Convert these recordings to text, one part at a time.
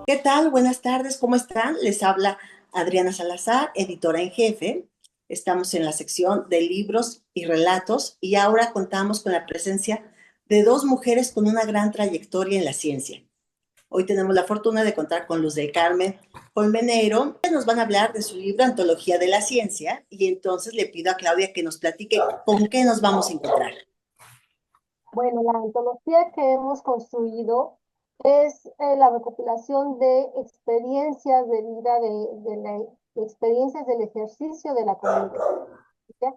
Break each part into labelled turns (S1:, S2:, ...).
S1: ¿Qué tal? Buenas tardes, ¿cómo están? Les habla Adriana Salazar, editora en jefe. Estamos en la sección de libros y relatos y ahora contamos con la presencia de dos mujeres con una gran trayectoria en la ciencia. Hoy tenemos la fortuna de contar con Luz del Carmen Colmenero, que nos van a hablar de su libro Antología de la Ciencia, y entonces le pido a Claudia que nos platique con qué nos vamos a encontrar.
S2: Bueno, la antología que hemos construido es la recopilación de experiencias de vida, de experiencias del ejercicio de la comunicación,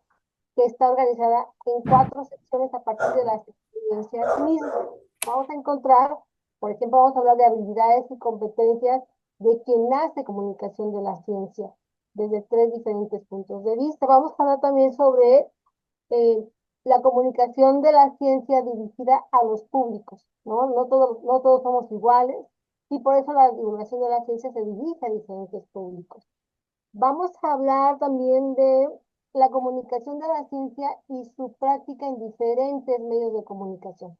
S2: que está organizada en cuatro secciones a partir de las experiencias mismas. Vamos a encontrar, por ejemplo, vamos a hablar de habilidades y competencias de quien hace comunicación de la ciencia, desde tres diferentes puntos de vista. Vamos a hablar también sobre eh, la comunicación de la ciencia dirigida a los públicos, ¿no? No todos somos iguales y por eso la divulgación de la ciencia se dirige a diferentes públicos. Vamos a hablar también de la comunicación de la ciencia y su práctica en diferentes medios de comunicación.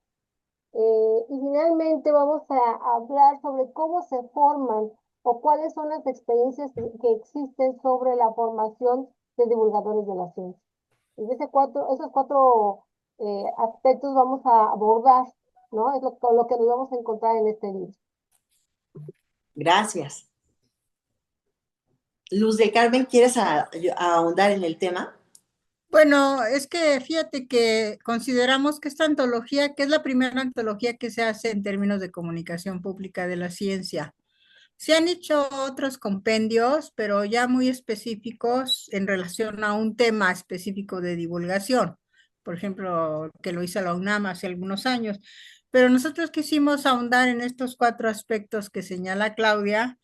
S2: Y finalmente vamos a hablar sobre cómo se forman o cuáles son las experiencias que existen sobre la formación de divulgadores de la ciencia. Y esos cuatro aspectos vamos a abordar, ¿no? Es con lo que nos vamos a encontrar en este libro.
S1: Gracias. Luz del Carmen, ¿quieres ahondar en el tema?
S3: Bueno, es que fíjate que consideramos que esta antología, que es la primera antología que se hace en términos de comunicación pública de la ciencia. Se han hecho otros compendios, pero ya muy específicos en relación a un tema específico de divulgación. Por ejemplo, que lo hizo la UNAM hace algunos años. Pero nosotros quisimos ahondar en estos cuatro aspectos que señala Claudia,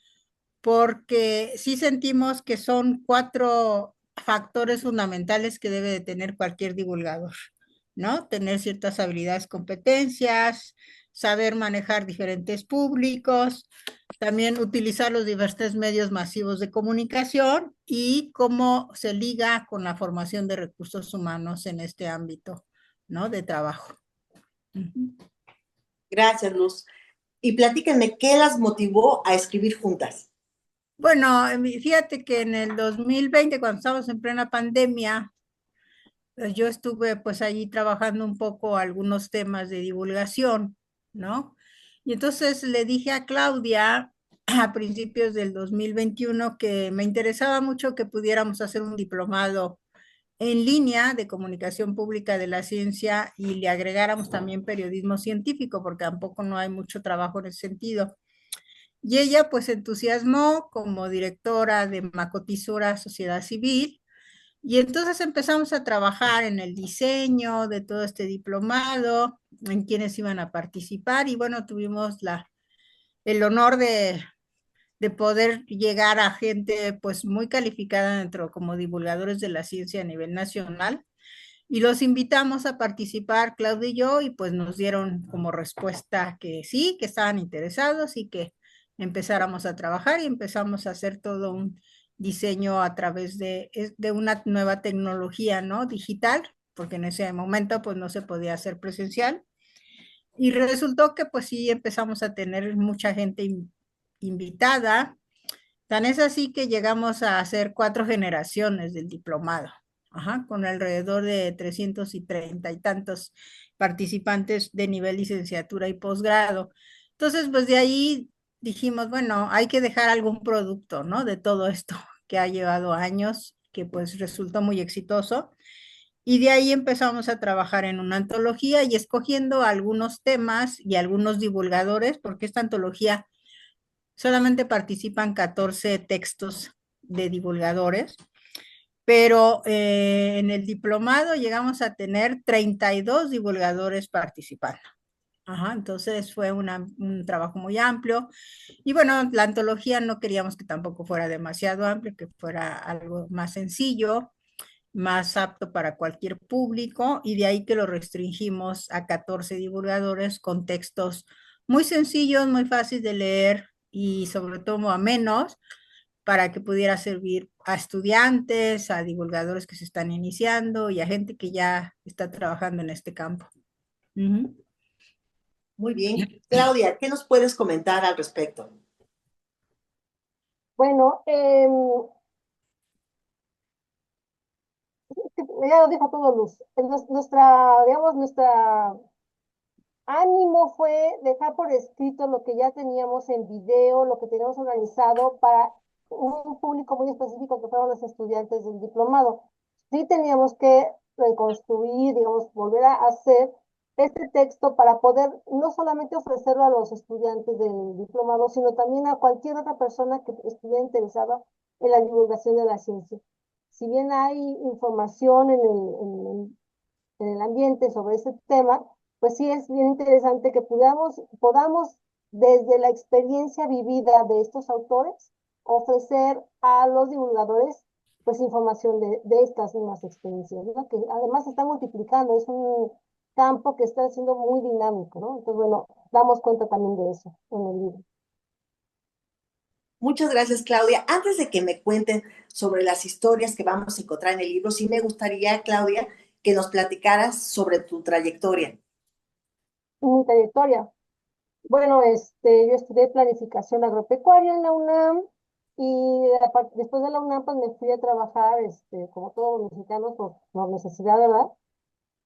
S3: porque sí sentimos que son cuatro factores fundamentales que debe de tener cualquier divulgador, ¿no? Tener ciertas habilidades, competencias, saber manejar diferentes públicos, también utilizar los diversos medios masivos de comunicación y cómo se liga con la formación de recursos humanos en este ámbito, ¿no? De trabajo.
S1: Gracias, Luz. Y platíquenme, ¿qué las motivó a escribir juntas?
S3: Bueno, fíjate que en el 2020, cuando estábamos en plena pandemia, yo estuve pues allí trabajando un poco algunos temas de divulgación, ¿no? Y entonces le dije a Claudia a principios del 2021 que me interesaba mucho que pudiéramos hacer un diplomado en línea de comunicación pública de la ciencia y le agregáramos también periodismo científico, porque tampoco no hay mucho trabajo en ese sentido. Y ella pues se entusiasmó como directora de Macotisura Sociedad Civil y entonces empezamos a trabajar en el diseño de todo este diplomado, en quienes iban a participar y bueno, tuvimos el honor de poder llegar a gente pues muy calificada dentro como divulgadores de la ciencia a nivel nacional y los invitamos a participar, Claudia y yo, y pues nos dieron como respuesta que sí, que estaban interesados y que empezáramos a trabajar y empezamos a hacer todo un diseño a través de una nueva tecnología, ¿no? Digital, porque en ese momento pues no se podía hacer presencial. Y resultó que pues sí empezamos a tener mucha gente invitada. Tan es así que llegamos a hacer 4 generaciones del diplomado, ajá, con alrededor de 330 y tantos participantes de nivel licenciatura y posgrado. Entonces, pues de ahí dijimos, bueno, hay que dejar algún producto, ¿no? De todo esto que ha llevado años, que pues resultó muy exitoso. Y de ahí empezamos a trabajar en una antología y escogiendo algunos temas y algunos divulgadores, porque esta antología solamente participan 14 textos de divulgadores, pero en el diplomado llegamos a tener 32 divulgadores participando. Ajá, entonces fue un trabajo muy amplio y bueno, la antología no queríamos que tampoco fuera demasiado amplio, que fuera algo más sencillo, más apto para cualquier público y de ahí que lo restringimos a 14 divulgadores con textos muy sencillos, muy fáciles de leer y sobre todo a menos para que pudiera servir a estudiantes, a divulgadores que se están iniciando y a gente que ya está trabajando en este campo. Uh -huh.
S1: Muy bien. Claudia, ¿qué nos puedes comentar al respecto?
S2: Bueno, ya lo dijo todo Luz. Nuestra, digamos, nuestra ánimo fue dejar por escrito lo que ya teníamos en video, lo que teníamos organizado para un público muy específico que fueron los estudiantes del diplomado. Sí teníamos que reconstruir, digamos, volver a hacer este texto para poder no solamente ofrecerlo a los estudiantes del diplomado, sino también a cualquier otra persona que estuviera interesada en la divulgación de la ciencia. Si bien hay información en el ambiente sobre ese tema, pues sí es bien interesante que podamos desde la experiencia vivida de estos autores, ofrecer a los divulgadores pues información de estas mismas experiencias, ¿no? Que además se está multiplicando, es un campo que está siendo muy dinámico, ¿no? Entonces, bueno, damos cuenta también de eso en el libro.
S1: Muchas gracias, Claudia. Antes de que me cuenten sobre las historias que vamos a encontrar en el libro, sí me gustaría, Claudia, que nos platicaras sobre tu trayectoria.
S2: Mi trayectoria. Bueno, yo estudié planificación agropecuaria en la UNAM y después de la UNAM pues me fui a trabajar, como todos los mexicanos, por necesidad, ¿verdad?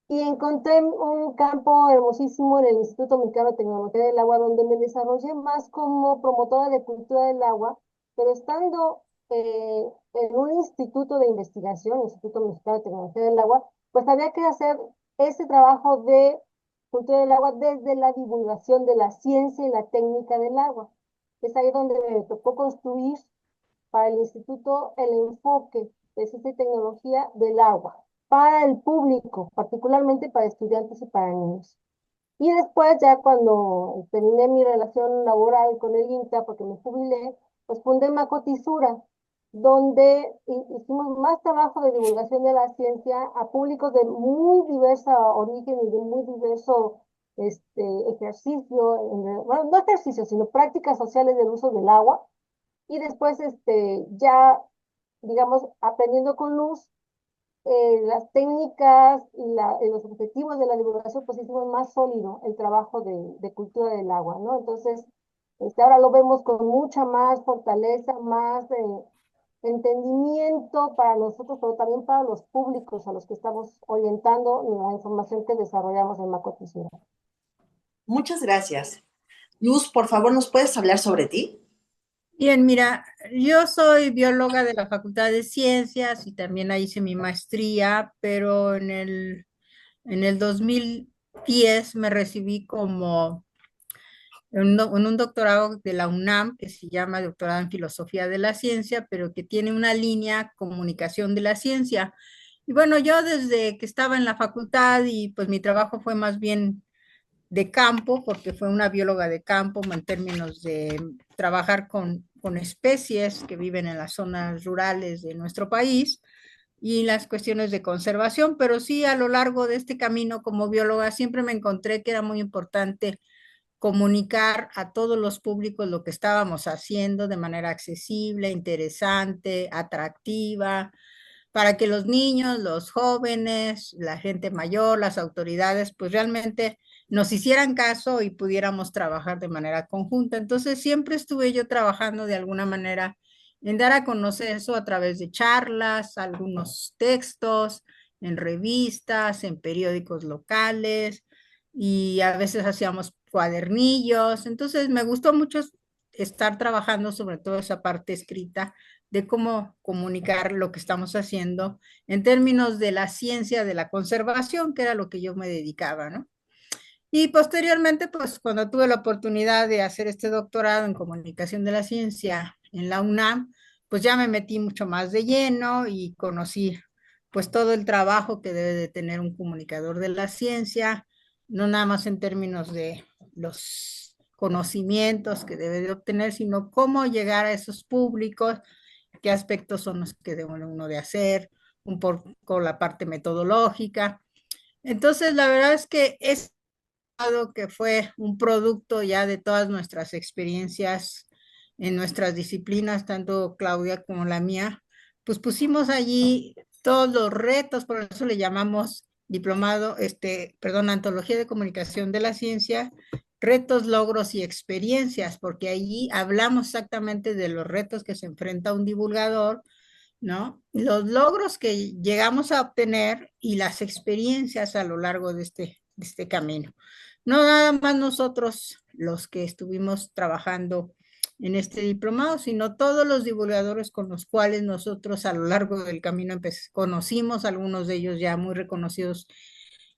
S2: Y encontré un campo hermosísimo en el Instituto Mexicano de Tecnología del Agua, donde me desarrollé más como promotora de cultura del agua, pero estando en un instituto de investigación, Instituto Mexicano de Tecnología del Agua, pues había que hacer ese trabajo de cultura del agua desde la divulgación de la ciencia y la técnica del agua. Es ahí donde me tocó construir para el instituto el enfoque de ciencia y tecnología del agua para el público, particularmente para estudiantes y para niños. Y después, ya cuando terminé mi relación laboral con el INTA, porque me jubilé, pues fundé Macotisura, donde hicimos más trabajo de divulgación de la ciencia a públicos de muy diversa origen y de muy diverso ejercicio, bueno, no ejercicio, sino prácticas sociales del uso del agua. Y después, ya, digamos, aprendiendo con Luz, las técnicas y los objetivos de la divulgación, pues hicimos más sólido el trabajo de cultura del agua, ¿no? Entonces, ahora lo vemos con mucha más fortaleza, más entendimiento para nosotros, pero también para los públicos a los que estamos orientando la información que desarrollamos en Macotisura.
S1: Muchas gracias. Luz, por favor, ¿nos puedes hablar sobre ti?
S3: Bien, mira, yo soy bióloga de la Facultad de Ciencias y también ahí hice mi maestría, pero en el 2010 me recibí como en un doctorado de la UNAM que se llama Doctorado en Filosofía de la Ciencia, pero que tiene una línea comunicación de la ciencia. Y bueno, yo desde que estaba en la facultad y pues mi trabajo fue más bien de campo, porque fue una bióloga de campo en términos de trabajar con especies que viven en las zonas rurales de nuestro país y las cuestiones de conservación, pero sí a lo largo de este camino como bióloga siempre me encontré que era muy importante comunicar a todos los públicos lo que estábamos haciendo de manera accesible, interesante, atractiva, para que los niños, los jóvenes, la gente mayor, las autoridades, pues realmente nos hicieran caso y pudiéramos trabajar de manera conjunta. Entonces siempre estuve yo trabajando de alguna manera en dar a conocer eso a través de charlas, algunos textos, en revistas, en periódicos locales y a veces hacíamos cuadernillos. Entonces me gustó mucho estar trabajando sobre todo esa parte escrita de cómo comunicar lo que estamos haciendo en términos de la ciencia de la conservación, que era lo que yo me dedicaba, ¿no? Y posteriormente, pues cuando tuve la oportunidad de hacer este doctorado en comunicación de la ciencia en la UNAM, pues ya me metí mucho más de lleno y conocí pues todo el trabajo que debe de tener un comunicador de la ciencia, no nada más en términos de los conocimientos que debe de obtener, sino cómo llegar a esos públicos, qué aspectos son los que debe uno de hacer, un poco la parte metodológica. Entonces, la verdad es que es que fue un producto ya de todas nuestras experiencias en nuestras disciplinas, tanto Claudia como la mía, pues pusimos allí todos los retos, por eso le llamamos diplomado, perdón, Antología de Comunicación de la Ciencia, retos, logros y experiencias, porque allí hablamos exactamente de los retos que se enfrenta un divulgador, ¿no? Los logros que llegamos a obtener y las experiencias a lo largo de este camino. No nada más nosotros los que estuvimos trabajando en este diplomado, sino todos los divulgadores con los cuales nosotros a lo largo del camino conocimos, algunos de ellos ya muy reconocidos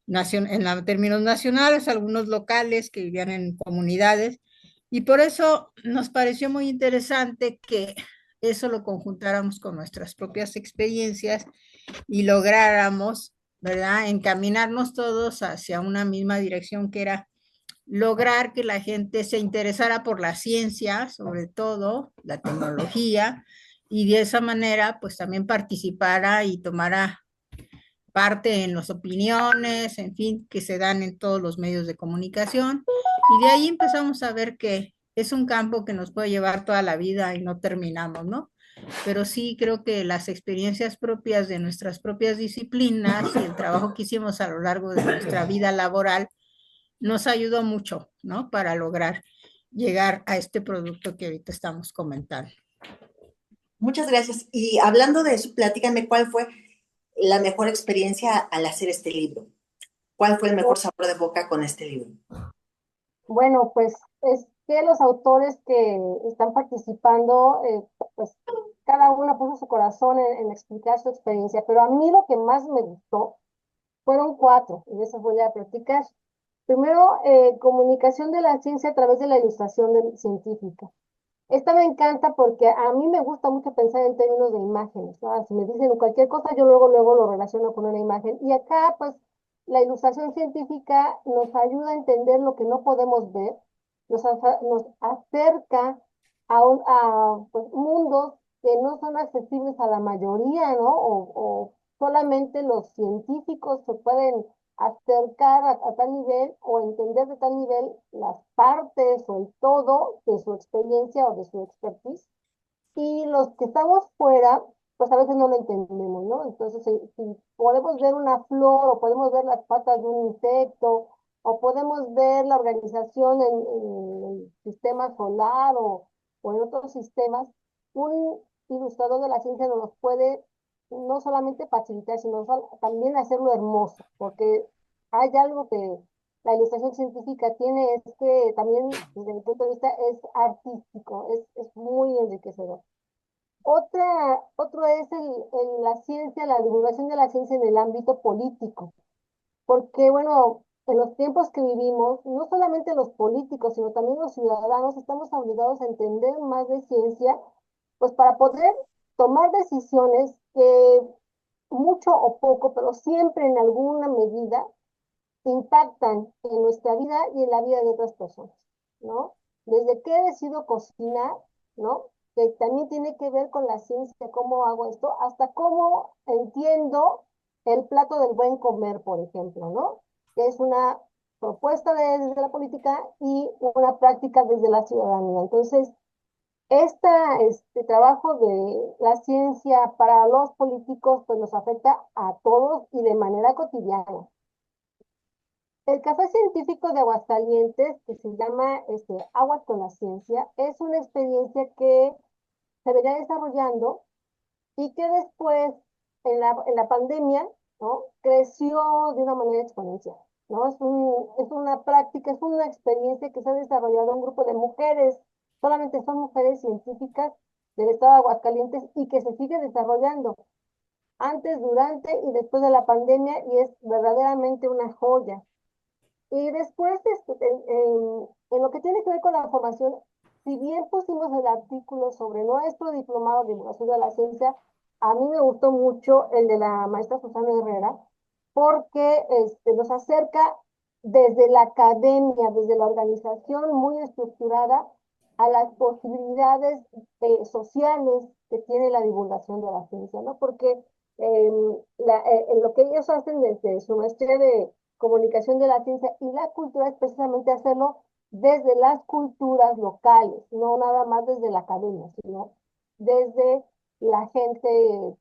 S3: en términos nacionales, algunos locales que vivían en comunidades, y por eso nos pareció muy interesante que eso lo conjuntáramos con nuestras propias experiencias y lográramos, ¿verdad?, encaminarnos todos hacia una misma dirección, que era lograr que la gente se interesara por la ciencia, sobre todo la tecnología, y de esa manera pues también participara y tomara parte en las opiniones, en fin, que se dan en todos los medios de comunicación. Y de ahí empezamos a ver que es un campo que nos puede llevar toda la vida y no terminamos, ¿no? Pero sí creo que las experiencias propias de nuestras propias disciplinas y el trabajo que hicimos a lo largo de nuestra vida laboral nos ayudó mucho, ¿no? Para lograr llegar a este producto que ahorita estamos comentando.
S1: Muchas gracias. Y hablando de eso, platícame cuál fue la mejor experiencia al hacer este libro. ¿Cuál fue el mejor sabor de boca con este libro?
S2: Bueno, pues es que los autores que están participando, pues cada uno puso su corazón en explicar su experiencia, pero a mí lo que más me gustó fueron cuatro, y de eso voy a platicar. Primero, comunicación de la ciencia a través de la ilustración científica. Esta me encanta porque a mí me gusta mucho pensar en términos de imágenes, ¿no? Si me dicen cualquier cosa, yo luego lo relaciono con una imagen. Y acá, pues, la ilustración científica nos ayuda a entender lo que no podemos ver, nos acerca pues, mundos que no son accesibles a la mayoría, ¿no? O solamente los científicos se pueden acercar a tal nivel o entender de tal nivel las partes o el todo de su experiencia o de su expertise. Y los que estamos fuera, pues a veces no lo entendemos, ¿no? Entonces, si podemos ver una flor o podemos ver las patas de un insecto o podemos ver la organización en el sistema solar o en otros sistemas, un ilustrador de la ciencia nos los puede no solamente facilitar, sino también hacerlo hermoso, porque hay algo que la ilustración científica tiene, es que también desde mi punto de vista es artístico, es muy enriquecedor. Otro es la ciencia, la divulgación de la ciencia en el ámbito político, porque bueno, en los tiempos que vivimos, no solamente los políticos, sino también los ciudadanos estamos obligados a entender más de ciencia, pues para poder tomar decisiones que mucho o poco, pero siempre en alguna medida impactan en nuestra vida y en la vida de otras personas, ¿no? Desde qué decido cocinar, ¿no? Que también tiene que ver con la ciencia, cómo hago esto, hasta cómo entiendo el plato del buen comer, por ejemplo, ¿no? Que es una propuesta desde la política y una práctica desde la ciudadanía. Entonces, este trabajo de la ciencia para los políticos, pues nos afecta a todos y de manera cotidiana. El Café Científico de Aguascalientes, que se llama Aguas con la Ciencia, es una experiencia que se venía desarrollando y que después, en la pandemia, ¿no? Creció de una manera exponencial, ¿no? Es una práctica, es una experiencia que se ha desarrollado un grupo de mujeres, solamente son mujeres científicas del estado de Aguascalientes y que se sigue desarrollando antes, durante y después de la pandemia y es verdaderamente una joya. Y después, en lo que tiene que ver con la formación, si bien pusimos el artículo sobre nuestro diplomado de divulgación de la ciencia, a mí me gustó mucho el de la maestra Susana Herrera, porque nos acerca desde la academia, desde la organización muy estructurada, a las posibilidades sociales que tiene la divulgación de la ciencia, ¿no? Porque en lo que ellos hacen desde su maestría de comunicación de la ciencia y la cultura es precisamente hacerlo desde las culturas locales, no nada más desde la academia, sino desde la gente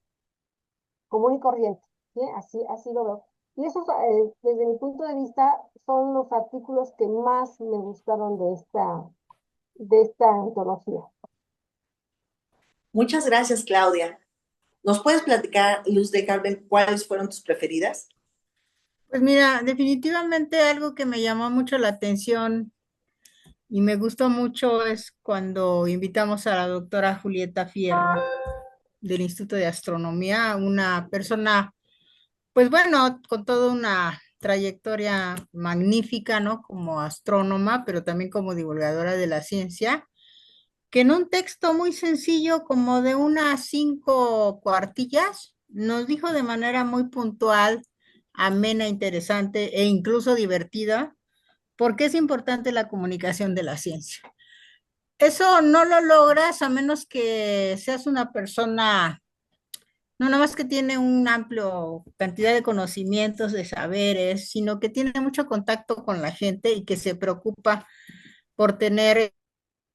S2: común y corriente, ¿sí? Así lo veo. Y esos, desde mi punto de vista, son los artículos que más me gustaron de esta antología.
S1: Muchas gracias, Claudia. ¿Nos puedes platicar, Luz de Carmen, cuáles fueron tus preferidas?
S3: Pues mira, definitivamente algo que me llamó mucho la atención y me gustó mucho es cuando invitamos a la doctora Julieta Fierro del Instituto de Astronomía, una persona, pues bueno, con toda una trayectoria magnífica, ¿no? Como astrónoma, pero también como divulgadora de la ciencia, que en un texto muy sencillo, como de unas 5 cuartillas, nos dijo de manera muy puntual, amena, interesante e incluso divertida, por qué es importante la comunicación de la ciencia. Eso no lo logras a menos que seas una persona, no nada más que tiene un amplio cantidad de conocimientos, de saberes, sino que tiene mucho contacto con la gente y que se preocupa por tener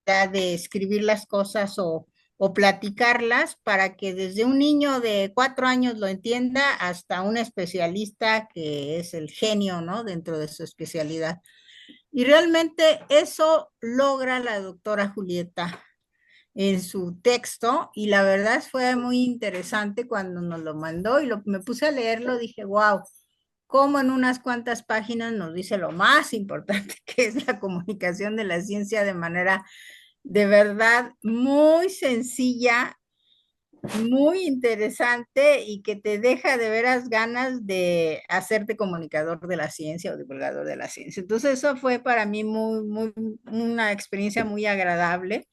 S3: de escribir las cosas o platicarlas para que desde un niño de 4 años lo entienda hasta un especialista que es el genio, ¿no? Dentro de su especialidad. Y realmente eso logra la doctora Julieta en su texto y la verdad fue muy interesante cuando nos lo mandó y me puse a leerlo, dije, wow, cómo en unas cuantas páginas nos dice lo más importante que es la comunicación de la ciencia de manera de verdad muy sencilla, muy interesante y que te deja de veras ganas de hacerte comunicador de la ciencia o divulgador de la ciencia. Entonces eso fue para mí una experiencia muy agradable,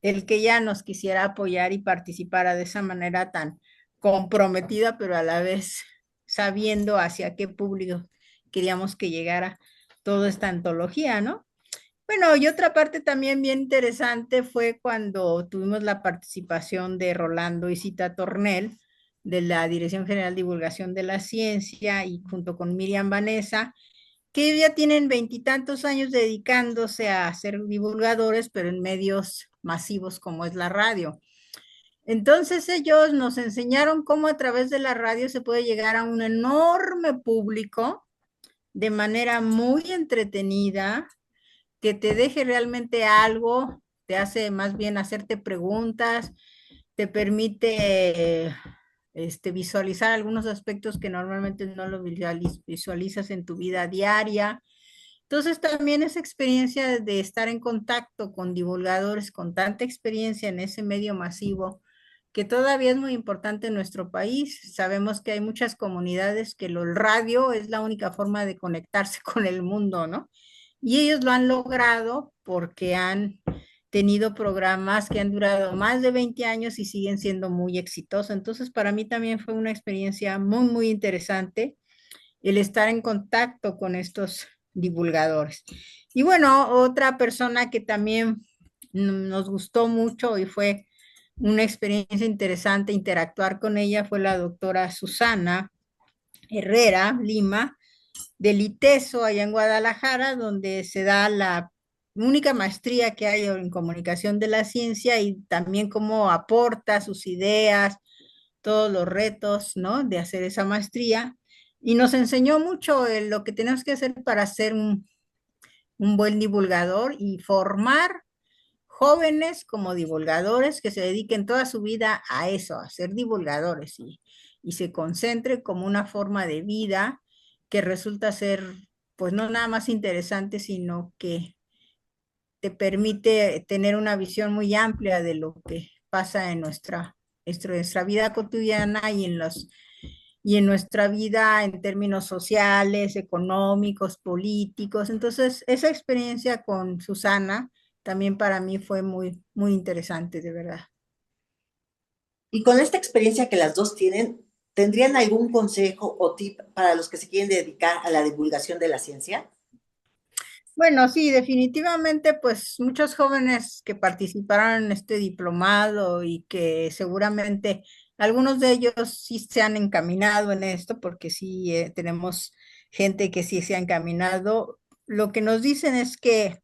S3: el que ella nos quisiera apoyar y participara de esa manera tan comprometida, pero a la vez sabiendo hacia qué público queríamos que llegara toda esta antología, ¿no? Bueno, y otra parte también bien interesante fue cuando tuvimos la participación de Rolando y Cita Tornel de la Dirección General de Divulgación de la Ciencia y junto con Miriam Vanessa, que ya tienen 20 tantos años dedicándose a ser divulgadores, pero en medios masivos como es la radio. Entonces ellos nos enseñaron cómo a través de la radio se puede llegar a un enorme público de manera muy entretenida, que te deje realmente algo, te hace más bien hacerte preguntas, te permite visualizar algunos aspectos que normalmente no lo visualizas en tu vida diaria. Entonces también esa experiencia de estar en contacto con divulgadores con tanta experiencia en ese medio masivo, que todavía es muy importante en nuestro país. Sabemos que hay muchas comunidades que el radio es la única forma de conectarse con el mundo, ¿no? Y ellos lo han logrado porque han tenido programas que han durado más de 20 años y siguen siendo muy exitosos. Entonces, para mí también fue una experiencia muy interesante el estar en contacto con estos divulgadores. Y bueno, otra persona que también nos gustó mucho y fue una experiencia interesante interactuar con ella fue la doctora Susana Herrera Lima, del ITESO, allá en Guadalajara, donde se da la única maestría que hay en comunicación de la ciencia y también cómo aporta sus ideas, todos los retos, ¿no? De hacer esa maestría. Y nos enseñó mucho lo que tenemos que hacer para ser un buen divulgador y formar jóvenes como divulgadores que se dediquen toda su vida a eso, a ser divulgadores y se concentren como una forma de vida que resulta ser, pues no nada más interesante, sino que te permite tener una visión muy amplia de lo que pasa en nuestra vida cotidiana y en nuestra vida en términos sociales, económicos, políticos. Entonces, esa experiencia con Susana también para mí fue muy interesante, de verdad.
S1: Y con esta experiencia que las dos tienen, ¿tendrían algún consejo o tip para los que se quieren dedicar a la divulgación de la ciencia?
S3: Bueno, sí, definitivamente, pues muchos jóvenes que participaron en este diplomado y que seguramente algunos de ellos sí se han encaminado en esto, porque sí tenemos gente que sí se ha encaminado. Lo que nos dicen es que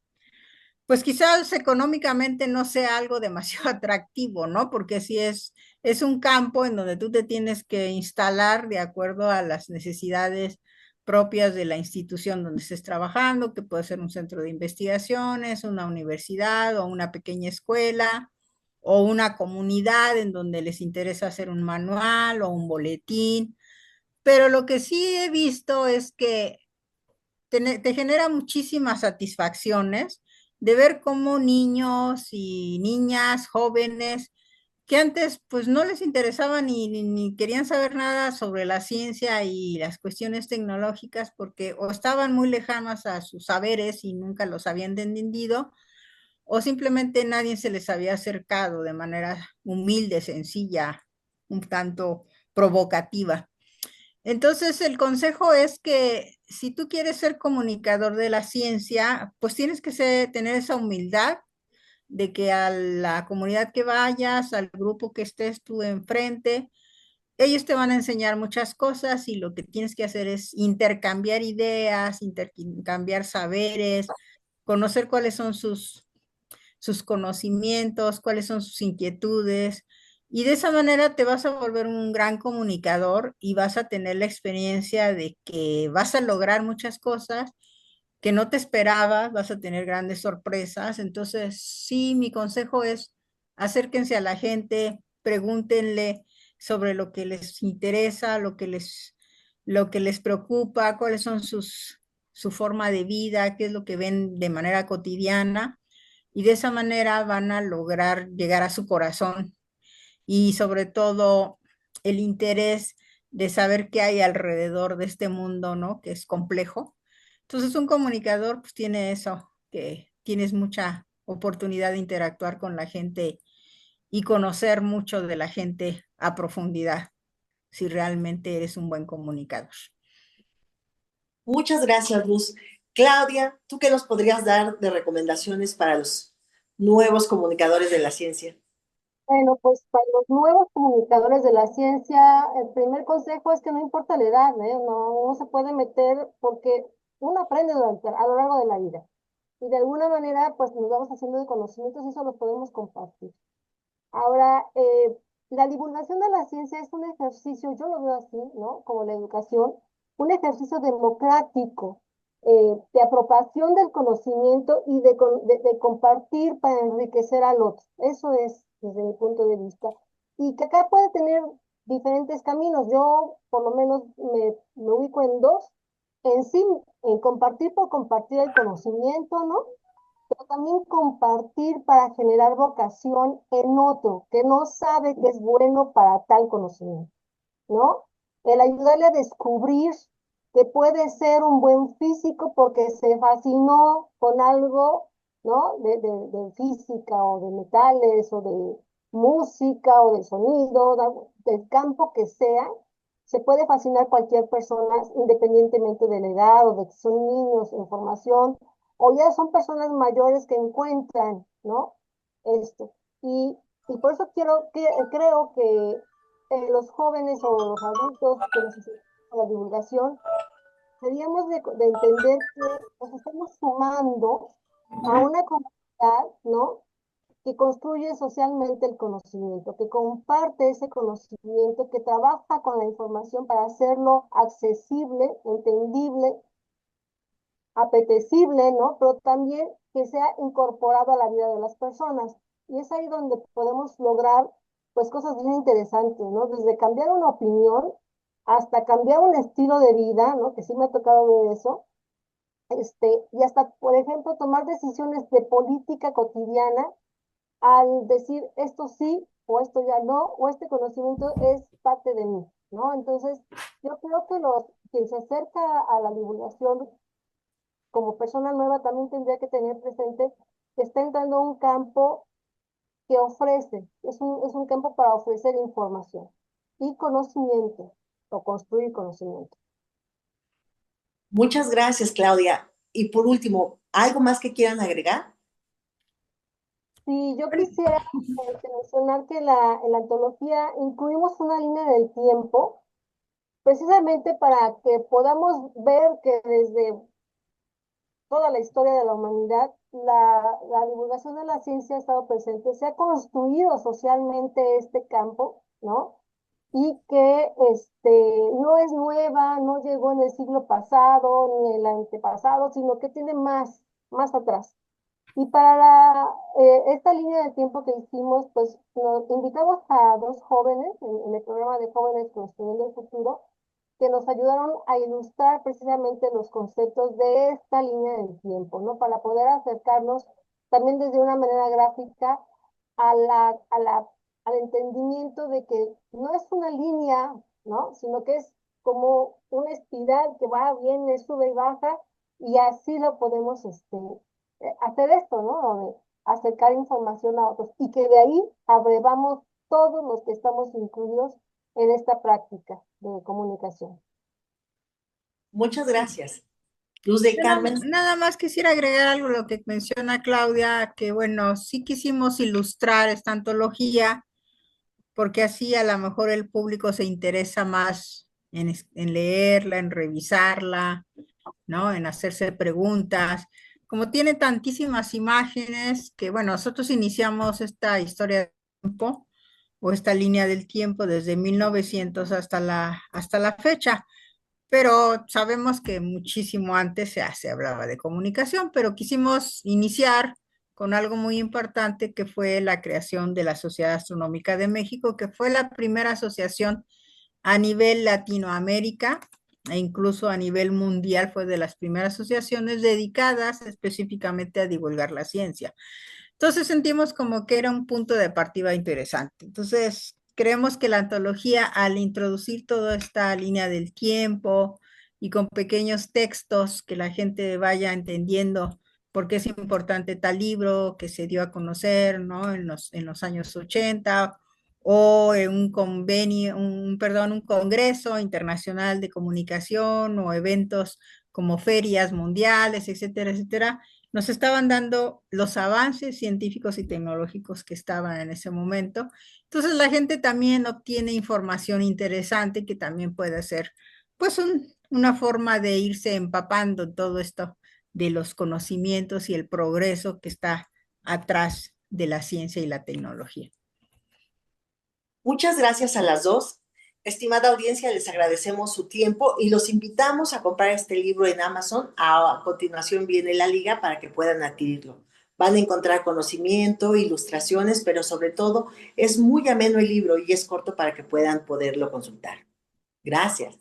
S3: pues quizás económicamente no sea algo demasiado atractivo, ¿no? Porque sí es un campo en donde tú te tienes que instalar de acuerdo a las necesidades propias de la institución donde estés trabajando, que puede ser un centro de investigaciones, una universidad o una pequeña escuela o una comunidad en donde les interesa hacer un manual o un boletín. Pero lo que sí he visto es que te genera muchísimas satisfacciones de ver cómo niños y niñas, jóvenes, que antes pues no les interesaba ni querían saber nada sobre la ciencia y las cuestiones tecnológicas porque o estaban muy lejanas a sus saberes y nunca los habían entendido, o simplemente nadie se les había acercado de manera humilde, sencilla, un tanto provocativa. Entonces, el consejo es que si tú quieres ser comunicador de la ciencia, pues tienes que tener esa humildad de que a la comunidad que vayas, al grupo que estés tú enfrente, ellos te van a enseñar muchas cosas y lo que tienes que hacer es intercambiar ideas, intercambiar saberes, conocer cuáles son sus conocimientos, cuáles son sus inquietudes. Y de esa manera te vas a volver un gran comunicador y vas a tener la experiencia de que vas a lograr muchas cosas que no te esperabas, vas a tener grandes sorpresas. Entonces, sí, mi consejo es acérquense a la gente, pregúntenle sobre lo que les interesa, lo que les preocupa, cuáles son su forma de vida, qué es lo que ven de manera cotidiana y de esa manera van a lograr llegar a su corazón y sobre todo el interés de saber qué hay alrededor de este mundo, ¿no? Que es complejo. Entonces un comunicador pues tiene eso, que tienes mucha oportunidad de interactuar con la gente y conocer mucho de la gente a profundidad, si realmente eres un buen comunicador.
S1: Muchas gracias, Luz. Claudia, ¿tú qué nos podrías dar de recomendaciones para los nuevos comunicadores de la ciencia?
S2: Bueno, pues para los nuevos comunicadores de la ciencia, el primer consejo es que no importa la edad, ¿eh? No se puede meter porque uno aprende a lo largo de la vida. Y de alguna manera, pues nos vamos haciendo de conocimientos y eso lo podemos compartir. Ahora, la divulgación de la ciencia es un ejercicio, yo lo veo así, ¿no? Como la educación, un ejercicio democrático, de apropiación del conocimiento y de compartir para enriquecer al otro. Eso es desde mi punto de vista. Y que acá puede tener diferentes caminos. Yo, por lo menos, me ubico en dos. En sí, en compartir por compartir el conocimiento, ¿no? Pero también compartir para generar vocación en otro que no sabe que es bueno para tal conocimiento, ¿no? El ayudarle a descubrir que puede ser un buen físico porque se fascinó con algo, ¿no? De física o de metales o de música o de sonido, del campo que sea, se puede fascinar cualquier persona independientemente de la edad o de que son niños en formación o ya son personas mayores que encuentran, ¿no? Esto. Y por eso creo que los jóvenes o los adultos que necesitan la divulgación, deberíamos de entender que nos estamos sumando a una comunidad, ¿no? Que construye socialmente el conocimiento, que comparte ese conocimiento, que trabaja con la información para hacerlo accesible, entendible, apetecible, ¿no? Pero también que sea incorporado a la vida de las personas. Y es ahí donde podemos lograr, pues, cosas bien interesantes, ¿no? Desde cambiar una opinión hasta cambiar un estilo de vida, ¿no? Que sí me ha tocado ver eso. Y hasta, por ejemplo, tomar decisiones de política cotidiana al decir esto sí o esto ya no, o este conocimiento es parte de mí, ¿no? Entonces, yo creo que quien se acerca a la divulgación como persona nueva también tendría que tener presente que está entrando a un campo que ofrece, es un campo para ofrecer información y conocimiento o construir conocimiento.
S1: Muchas gracias, Claudia. Y por último, ¿algo más que quieran agregar?
S2: Si yo quisiera mencionar que en la antología incluimos una línea del tiempo, precisamente para que podamos ver que desde toda la historia de la humanidad, la divulgación de la ciencia ha estado presente, se ha construido socialmente este campo, ¿no? y que no es nueva, no llegó en el siglo pasado ni el antepasado, sino que tiene más atrás. Y para esta línea de tiempo que hicimos, pues nos invitamos a dos jóvenes en el programa de Jóvenes Construyendo el Futuro, que nos ayudaron a ilustrar precisamente los conceptos de esta línea del tiempo, ¿no? Para poder acercarnos también desde una manera gráfica a al entendimiento de que no es una línea, ¿no? Sino que es como una espiral que va, viene, sube y baja, y así lo podemos hacer esto, ¿no? De acercar información a otros y que de ahí abrevamos todos los que estamos incluidos en esta práctica de comunicación.
S1: Muchas gracias. Luz de Carmen.
S3: Nada más quisiera agregar algo a lo que menciona Claudia, que bueno, sí quisimos ilustrar esta antología, porque así a lo mejor el público se interesa más en leerla, en revisarla, ¿no? En hacerse preguntas. Como tiene tantísimas imágenes, que bueno, nosotros iniciamos esta historia del tiempo o esta línea del tiempo desde 1900 hasta la fecha, pero sabemos que muchísimo antes ya se hablaba de comunicación, pero quisimos iniciar con algo muy importante que fue la creación de la Sociedad Astronómica de México, que fue la primera asociación a nivel Latinoamérica e incluso a nivel mundial, fue de las primeras asociaciones dedicadas específicamente a divulgar la ciencia. Entonces sentimos como que era un punto de partida interesante. Entonces creemos que la antología, al introducir toda esta línea del tiempo y con pequeños textos que la gente vaya entendiendo por qué es importante tal libro que se dio a conocer, ¿no? En los años 80 o en un convenio, perdón, un congreso internacional de comunicación o eventos como ferias mundiales, etcétera, etcétera, nos estaban dando los avances científicos y tecnológicos que estaban en ese momento. Entonces la gente también obtiene información interesante que también puede ser pues una forma de irse empapando todo esto de los conocimientos y el progreso que está atrás de la ciencia y la tecnología.
S1: Muchas gracias a las dos. Estimada audiencia, les agradecemos su tiempo y los invitamos a comprar este libro en Amazon. A continuación viene la liga para que puedan adquirirlo. Van a encontrar conocimiento, ilustraciones, pero sobre todo es muy ameno el libro y es corto para que puedan poderlo consultar. Gracias.